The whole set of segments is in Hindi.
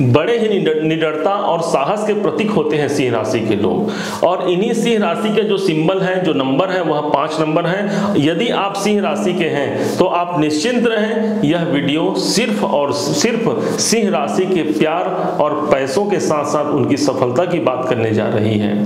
बड़े ही निडरता और साहस के प्रतीक होते हैं सिंह राशि के लोग। और इन्हीं सिंह राशि के जो सिंबल है, जो नंबर है, वह 5 नंबर है। यदि आप सिंह राशि के हैं तो आप निश्चिंत रहें, यह वीडियो सिर्फ और सिर्फ सिंह राशि के प्यार और पैसों के साथ साथ उनकी सफलता की बात करने जा रही है।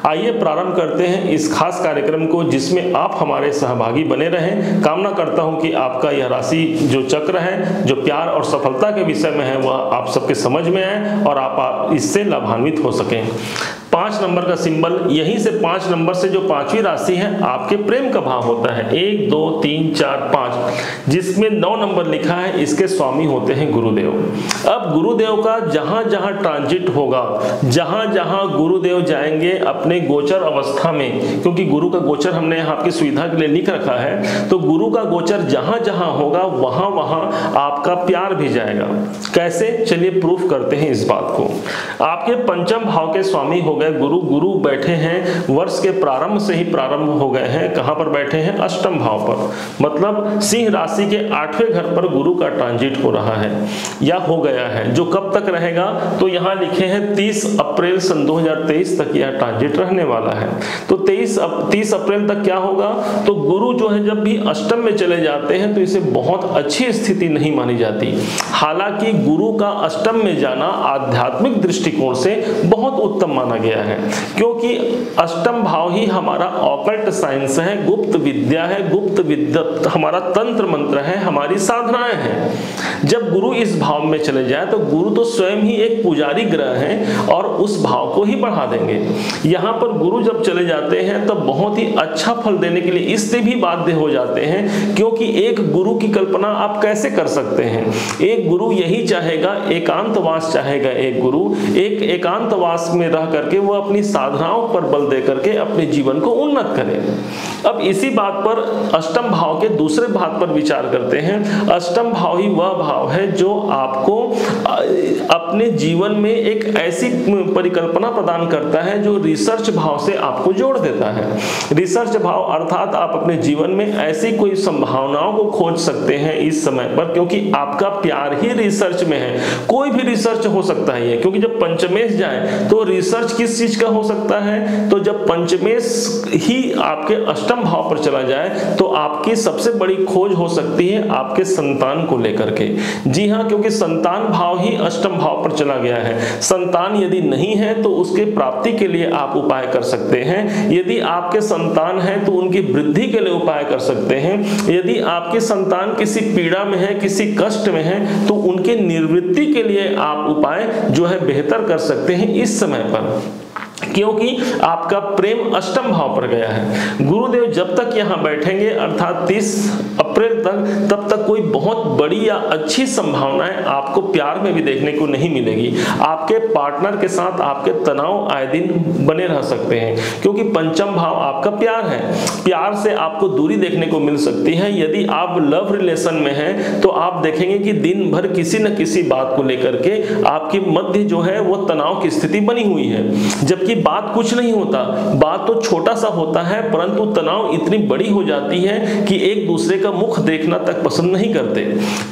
आइए प्रारंभ करते हैं इस खास कार्यक्रम को, जिसमें आप हमारे सहभागी बने रहें। कामना करता हूं कि आपका यह राशि जो चक्र है, जो प्यार और सफलता के विषय में है, वह आप सबके समझ में आए और आप इससे लाभान्वित हो सकें। 5 नंबर का सिंबल, यहीं से 5 नंबर से जो 5वीं राशि है, आपके प्रेम का भाव होता है। 1 2 3 4 5, जिसमें 9 नंबर लिखा है, इसके स्वामी होते हैं गुरुदेव। अब गुरुदेव का जहां जहां ट्रांजिट होगा, जहां जहां गुरुदेव जाएंगे अपने गोचर अवस्था में, क्योंकि गुरु का गोचर हमने यहाँ आपकी सुविधा के लिए लिख रखा है, तो गुरु का गोचर जहां जहां होगा वहां वहां आपका प्यार भी जाएगा। कैसे, चलिए प्रूफ करते हैं इस बात को। आपके पंचम भाव के स्वामी हो गए गुरु। गुरु बैठे हैं, वर्ष के प्रारंभ से ही प्रारंभ हो गए हैं। कहां पर बैठे हैं? अष्टम भाव पर, मतलब सिंह राशि के 8वें घर पर गुरु का ट्रांजिट हो रहा है या हो गया है, जो कब तक रहेगा, तो यहां लिखे हैं 30 अप्रैल सन 2023 तक यह ट्रांजिट रहने वाला है। तो 30 अप्रैल तक क्या होगा, तो गुरु जो है जब भी अष्टम में चले जाते हैं तो इसे बहुत अच्छी स्थिति नहीं मानी जाती। हालांकि गुरु का अष्टम में जाना आध्यात्मिक दृष्टिकोण से बहुत उत्तम माना गया है, क्योंकि अष्टम भाव ही हमारा ऑकल्ट साइंस है, गुप्त विद्या है, गुप्त विद्या हमारा तंत्र मंत्र है, हमारी साधनाएं हैं। जब गुरु इस भाव में चले जाए तो गुरु तो स्वयं ही एक पुजारी ग्रह है और उस भाव को ही बढ़ा देंगे। यहां पर गुरु जब चले जाते हैं तब बहुत ही अच्छा फल देने के लिए इससे भी बाध्य हो जाते हैं, क्योंकि एक गुरु की कल्पना आप कैसे कर सकते हैं। एक गुरु यही चाहेगा, एकांतवास चाहेगा। एक गुरु एक एकांतवास में रह करके वो अपनी साधनाओं पर बल दे करके अपने जीवन को उन्नत करे। अब इसी बात पर अष्टम भाव के दूसरे भाग पर विचार करते हैं। अष्टम भाव ही वह भाव है जो आपको अपने जीवन में एक ऐसी परिकल्पना प्रदान करता है जो रिसर्च भाव से आपको जोड़ देता है। रिसर्च भाव अर्थात आप अपने जीवन में ऐसी कोई संभावनाओं को खोज सकते हैं इस समय पर, क्योंकि आपका प्यार ही रिसर्च में है। कोई भी रिसर्च हो सकता है ये, क्योंकि जब पंचमेश जाए तो रिसर्च किस चीज का हो सकता है, तो जब पंचमेश ही आपके अष्टम भाव पर चला जाए तो आपकी सबसे बड़ी खोज हो सकती है आपके संतान को लेकर के। जी हाँ, क्योंकि संतान भाव ही अष्टम भाव पर चला गया है। संतान यदि नहीं है तो उसके प्राप्ति के लिए आप उपाय कर सकते हैं। यदि आपके संतान है तो उनकी वृद्धि के लिए उपाय कर सकते हैं। यदि आपके संतान किसी पीड़ा में है, किसी कष्ट में है, तो उनके निवृत्ति के लिए आप उपाय जो है बेहतर कर सकते हैं इस समय पर, क्योंकि आपका प्रेम अष्टम भाव पर गया है। गुरुदेव जब तक यहाँ बैठेंगे अर्थात 30 अप्रैल तक, तब तक कोई बहुत बड़ी या अच्छी संभावनाएं आपको प्यार में भी देखने को नहीं मिलेगी। आपके पार्टनर के साथ आपके तनाव आए दिन बने रह सकते हैं, क्योंकि पंचम भाव आपका प्यार है। प्यार से आपको दूरी देखने को मिल सकती है। यदि आप लव रिलेशन में हैं तो आप देखेंगे कि दिन भर किसी न किसी बात को लेकर के आपके मध्य जो है वो तनाव की स्थिति बनी हुई है, जबकि बात कुछ नहीं होता, बात तो छोटा सा होता है, परंतु तनाव इतनी बड़ी हो जाती है कि एक दूसरे का मुख देखना तक पसंद नहीं करते।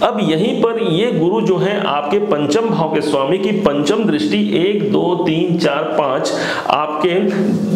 अब यहीं पर ये गुरु जो है आपके पंचम भाव के स्वामी की पंचम दृष्टि 1 2 3 4 5 आपके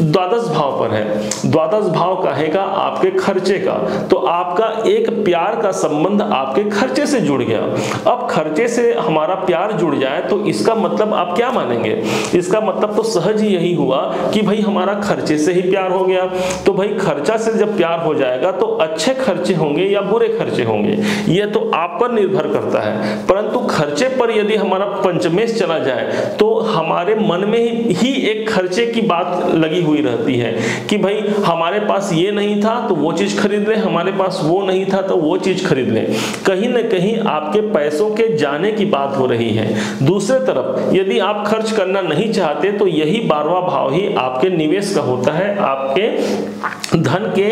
द्वादश भाव पर है। द्वादश भाव कहेगा आपके खर्चे का, तो आपका एक प्यार का संबंध आपके खर्चे से जुड़ गया। अब खर्चे से हमारा प्यार जुड़ जाए तो इसका मतलब आप क्या मानेंगे? इसका मतलब तो सहज ही यही हुआ कि भाई हमारा खर्चे से ही प्यार हो गया। तो भाई खर्चा से जब प्यार हो जाएगा तो अच्छे खर्चे होंगे या बुरे खर्चे होंगे, यह तो आप पर निर्भर करता है। परंतु खर्चे पर यदि हमारा पंचमेश चला जाए तो हमारे मन में ही एक खर्चे की बात लगी हुई रहती है कि भाई हमारे पास ये नहीं था तो वो चीज खरीद लें, हमारे पास वो नहीं था तो वो चीज खरीद लें। कहीं न कहीं आपके पैसों के जाने की बात हो रही है। दूसरे तरफ यदि आप खर्च करना नहीं चाहते तो यही 12वां भाव ही आपके निवेश का होता है, आपके धन के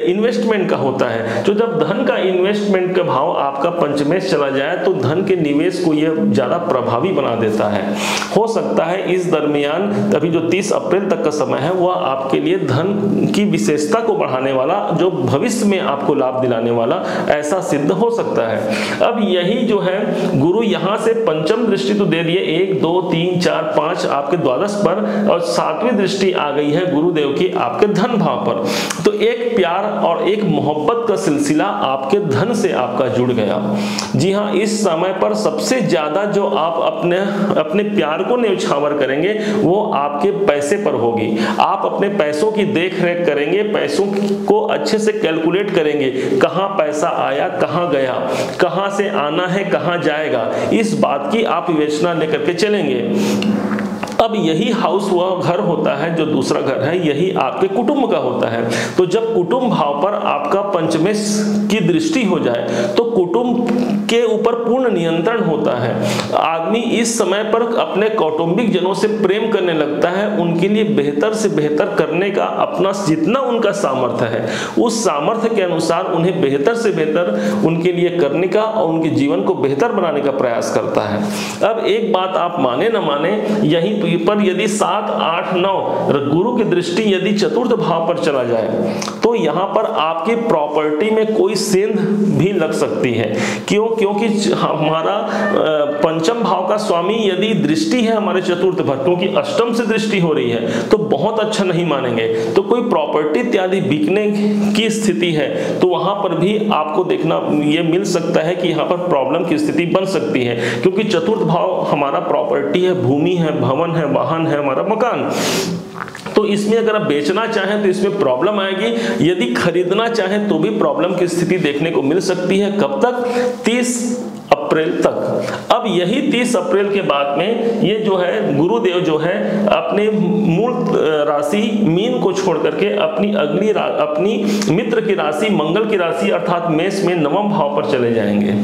इन्वेस्टमेंट का होता है। तो जब जब धन का इन्वेस्टमेंट का भाव आपका पंचमेश चला जाए तो धन के निवेश को यह ज्यादा प्रभावी बना देता है। हो सकता है इस दरमियान अभी जो 30 अप्रैल तक का समय है वह आपके लिए धन की विशेषता को बढ़ाने वाला, जो भविष्य में आपको लाभ दिलाने वाला ऐसा सिद्ध हो सकता है। अब यही जो है गुरु यहां से पंचम दृष्टि तो दे दिए, 1 2 3 4 5 आपके द्वादश पर, और 7वीं दृष्टि आ गई है गुरुदेव की आपके धन भाव पर। तो एक प्यार और एक मोहब्बत का सिलसिला आपके धन से आपका जुड़ गया। जी हाँ, इस समय पर सबसे ज्यादा जो आप अपने प्यार को न्यौछावर करेंगे वो आपके पैसे पर होगी। आप अपने पैसों की देख रेख करेंगे, पैसों को अच्छे से कैलकुलेट करेंगे, कहां पैसा आया कहां गया, कहां से आना है कहां जाएगा, इस बात की आप विवेचना लेकर के चलेंगे। अब यही हाउस वह घर होता है जो दूसरा घर है, यही आपके कुटुंब का होता है। तो जब कुटुंब भाव पर आपका पंचमेश की दृष्टि हो जाए तो कुटुंब के ऊपर पूर्ण नियंत्रण होता है। आदमी इस समय पर अपने कौटुंबिक जनों से प्रेम करने लगता है, उनके लिए बेहतर से बेहतर करने का अपना जितना उनका सामर्थ्य है उस सामर्थ्य के अनुसार उन्हें बेहतर से बेहतर उनके लिए करने का और उनके जीवन को बेहतर बनाने का प्रयास करता है। अब एक बात आप माने न माने, यही पर यदि 7 8 9 गुरु की दृष्टि यदि चतुर्थ भाव पर चला जाए तो यहां पर आपकी प्रॉपर्टी में कोई सेंध भी लग सकती है। क्योंकि हमारा पंचम भाव का स्वामी यदि दृष्टि है हमारे चतुर्थ भाव, क्योंकि अष्टम से दृष्टि हो रही है तो बहुत अच्छा नहीं मानेंगे। तो कोई प्रॉपर्टी इत्यादि बिकने की स्थिति है तो वहां पर भी आपको देखना ये मिल सकता है कि यहाँ पर प्रॉब्लम की स्थिति बन सकती है, क्योंकि चतुर्थ भाव हमारा प्रॉपर्टी है, भूमि है, भवन है, वाहन है, हमारा मकान। तो इसमें अगर आप बेचना चाहें तो इसमें प्रॉब्लम आएगी, यदि खरीदना चाहें तो भी प्रॉब्लम की स्थिति देखने को मिल सकती है। कब तक? 30 अप्रैल तक। अब यही 30 अप्रैल के बाद में ये जो है गुरुदेव जो है अपने मूल राशि मीन को छोड़ करके अपनी मित्र की राशि मंगल की राशि अर्थात मेष में नवम भाव पर चले जाएंगे।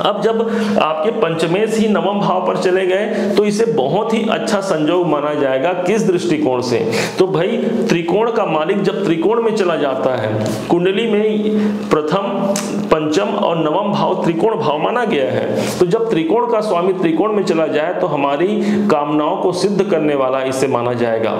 अब जब आपके पंचमेश ही नवम भाव पर चले गए तो इसे बहुत ही अच्छा संयोग माना जाएगा। किस दृष्टिकोण से? तो भाई त्रिकोण का मालिक जब त्रिकोण में चला जाता है, कुंडली में प्रथम पंचम और नवम भाव त्रिकोण भाव माना गया है, तो जब त्रिकोण का स्वामी त्रिकोण में चला जाए तो हमारी कामनाओं को सिद्ध करने वाला इसे माना जाएगा।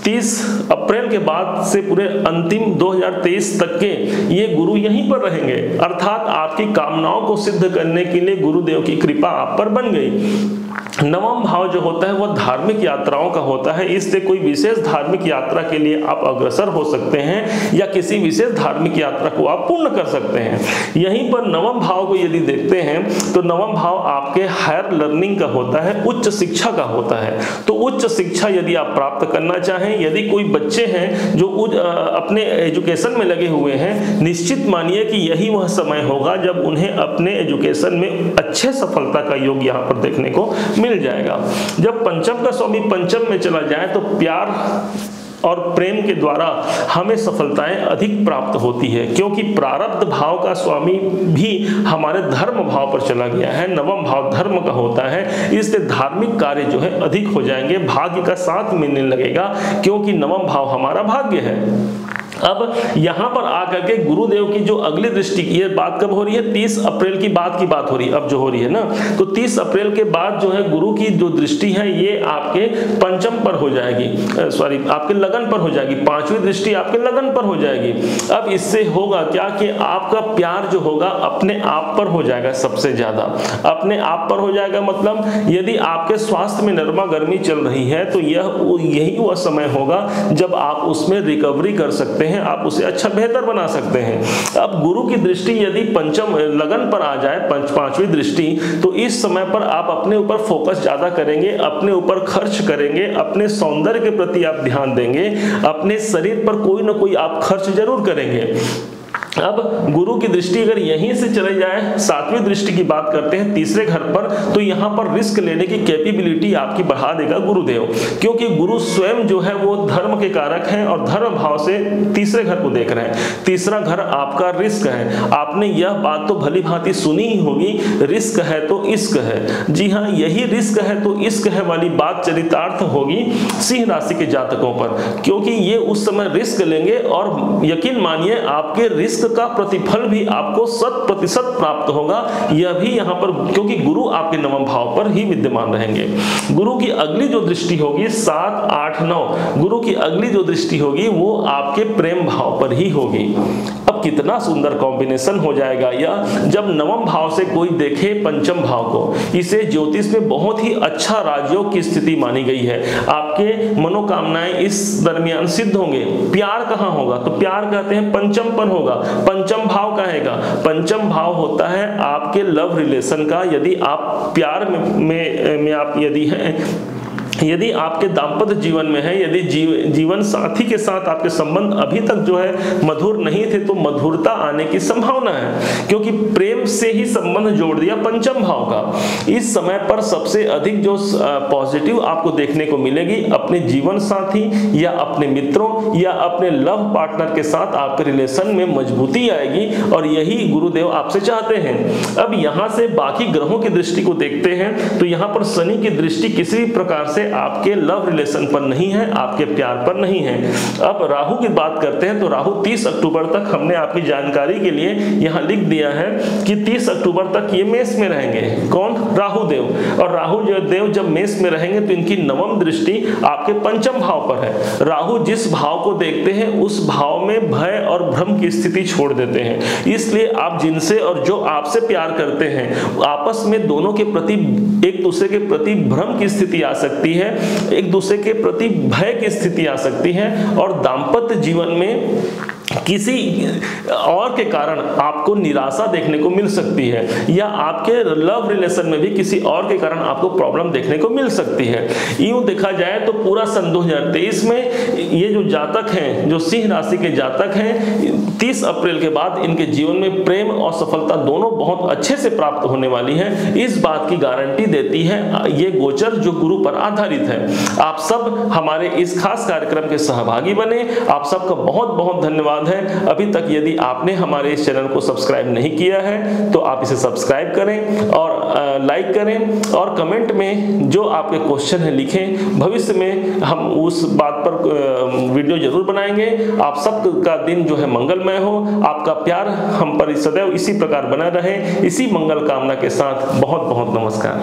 30 अप्रैल के बाद से पूरे अंतिम 2023 तक के ये गुरु यहीं पर रहेंगे, अर्थात आपकी कामनाओं को सिद्ध करने के लिए गुरुदेव की कृपा आप पर बन गई। नवम भाव जो होता है वह धार्मिक यात्राओं का होता है, इससे कोई विशेष धार्मिक यात्रा के लिए आप अग्रसर हो सकते हैं या किसी विशेष धार्मिक यात्रा को आप पूर्ण कर सकते हैं। यहीं पर नवम भाव को यदि देखते हैं तो नवम भाव आपके हायर लर्निंग का होता है, उच्च शिक्षा का होता है। तो उच्च शिक्षा यदि आप प्राप्त करना चाहें, यदि कोई बच्चे हैं जो अपने एजुकेशन में लगे हुए हैं, निश्चित मानिए कि यही वह समय होगा जब उन्हें अपने एजुकेशन में अच्छे सफलता का योग यहाँ पर देखने को मिल जाएगा। जब पंचम का स्वामी पंचम में चला जाए तो प्यार और प्रेम के द्वारा हमें सफलताएं अधिक प्राप्त होती है, क्योंकि प्रारब्ध भाव का स्वामी भी हमारे धर्म भाव पर चला गया है, नवम भाव धर्म का होता है, इससे धार्मिक कार्य जो है अधिक हो जाएंगे, भाग्य का साथ मिलने लगेगा, क्योंकि नवम भाव हमारा भाग्य है। अब यहाँ पर आकर के गुरुदेव की जो अगली दृष्टि की ये बात कब हो रही है? 30 अप्रैल की बात हो रही है अब जो हो रही है ना, तो 30 अप्रैल के बाद जो है गुरु की जो दृष्टि है ये आपके पंचम पर हो जाएगी, आपके लगन पर हो जाएगी, 5वीं दृष्टि आपके लगन पर हो जाएगी। अब इससे होगा क्या कि आपका प्यार जो होगा अपने आप पर हो जाएगा, सबसे ज्यादा अपने आप पर हो जाएगा। मतलब यदि आपके स्वास्थ्य में नरमा गर्मी चल रही है तो यही वह समय होगा जब आप उसमें रिकवरी कर सकते हैं, आप उसे अच्छा बेहतर बना सकते हैं। अब गुरु की दृष्टि यदि पंचम लगन पर आ जाए, 5वीं दृष्टि, तो इस समय पर आप अपने ऊपर फोकस ज्यादा करेंगे, अपने ऊपर खर्च करेंगे, अपने सौंदर्य के प्रति आप ध्यान देंगे, अपने शरीर पर कोई ना कोई आप खर्च जरूर करेंगे। अब गुरु की दृष्टि अगर यहीं से चले जाए, सातवीं दृष्टि की बात करते हैं तीसरे घर पर, तो यहाँ पर रिस्क लेने की कैपेबिलिटी आपकी बढ़ा देगा गुरुदेव, क्योंकि गुरु स्वयं जो है वो धर्म के कारक हैं और धर्म भाव से तीसरे घर को देख रहे हैं। तीसरा घर आपका रिस्क है। आपने यह बात तो भली भांति सुनी ही होगी, रिस्क है तो इश्क है। जी हाँ, यही रिस्क है तो इश्क है वाली बात चरितार्थ होगी सिंह राशि के जातकों पर, क्योंकि ये उस समय रिस्क लेंगे और यकीन मानिए आपके रिस्क का प्रतिफल भी आपको 100% प्राप्त होगा। यह भी यहाँ पर, क्योंकि गुरु आपके नवम भाव पर ही विद्यमान रहेंगे। गुरु की अगली जो दृष्टि होगी 7, 8, 9, गुरु की अगली जो दृष्टि होगी वो आपके प्रेम भाव पर ही होगी। अब कितना सुंदर कॉम्बिनेशन हो जाएगा यह, जब नवम भाव से कोई देखे पंचम भाव को। इसे ज्योतिष में बहुत ही अच्छा राजयोग की स्थिति मानी गई है। आपके मनोकामनाएं इस दरमियान सिद्ध होंगे। प्यार कहाँ होगा, तो प्यार कहते हैं पंचम पर होगा। पंचम भाव कहेगा, पंचम भाव होता है आपके लव रिलेशन का। यदि आप प्यार में आप यदि हैं, यदि आपके दाम्पत्य जीवन में है, यदि जीवन साथी के साथ आपके संबंध अभी तक जो है मधुर नहीं थे, तो मधुरता आने की संभावना है, क्योंकि प्रेम से ही संबंध जोड़ दिया पंचम भाव का। इस समय पर सबसे अधिक जो पॉजिटिव आपको देखने को मिलेगी अपने जीवन साथी या अपने मित्रों या अपने लव पार्टनर के साथ आपके रिलेशन में मजबूती आएगी, और यही गुरुदेव आपसे चाहते हैं। अब यहाँ से बाकी ग्रहों की दृष्टि को देखते हैं, तो यहाँ पर शनि की दृष्टि किसी भी प्रकार से आपके लव रिलेशन पर नहीं है, आपके प्यार पर नहीं है। अब राहु की बात करते हैं, तो राहु 30 अक्टूबर तक, हमने आपकी जानकारी के लिए यहां लिख दिया है कि 30 अक्टूबर तक ये मेष में रहेंगे। कौन? राहु देव। और राहु देव जब मेष में रहेंगे तो इनकी नवम दृष्टि आपके पंचम भाव पर है। राहु जिस भाव को देखते हैं उस भाव में भय और भ्रम की स्थिति छोड़ देते हैं। इसलिए आप जिनसे और जो आपसे प्यार करते हैं, आपस में दोनों के प्रति, एक दूसरे के प्रति भ्रम की स्थिति आ सकती है, एक दूसरे के प्रति भय की स्थिति आ सकती है, और दाम्पत्य जीवन में किसी और के कारण आपको निराशा देखने को मिल सकती है, या आपके लव रिलेशन में भी किसी और के कारण आपको प्रॉब्लम देखने को मिल सकती है। यूं देखा जाए तो पूरा सन 2023 में ये जो जातक हैं, जो सिंह राशि के जातक हैं, 30 अप्रैल के बाद इनके जीवन में प्रेम और सफलता दोनों बहुत अच्छे से प्राप्त होने वाली है। इस बात की गारंटी देती है ये गोचर जो गुरु पर आधारित है। आप सब हमारे इस खास कार्यक्रम के सहभागी बने, आप सबका बहुत बहुत धन्यवाद है। अभी तक यदि आपने हमारे इस चैनल को सब्सक्राइब नहीं किया है तो आप इसे सब्सक्राइब करें और लाइक करें, और कमेंट में जो आपके क्वेश्चन है लिखें। भविष्य में हम उस बात पर वीडियो जरूर बनाएंगे। आप सबका दिन जो है मंगलमय हो, आपका प्यार हम पर सदैव इसी प्रकार बना रहे। इसी मंगल कामना के साथ बहुत बहुत नमस्कार।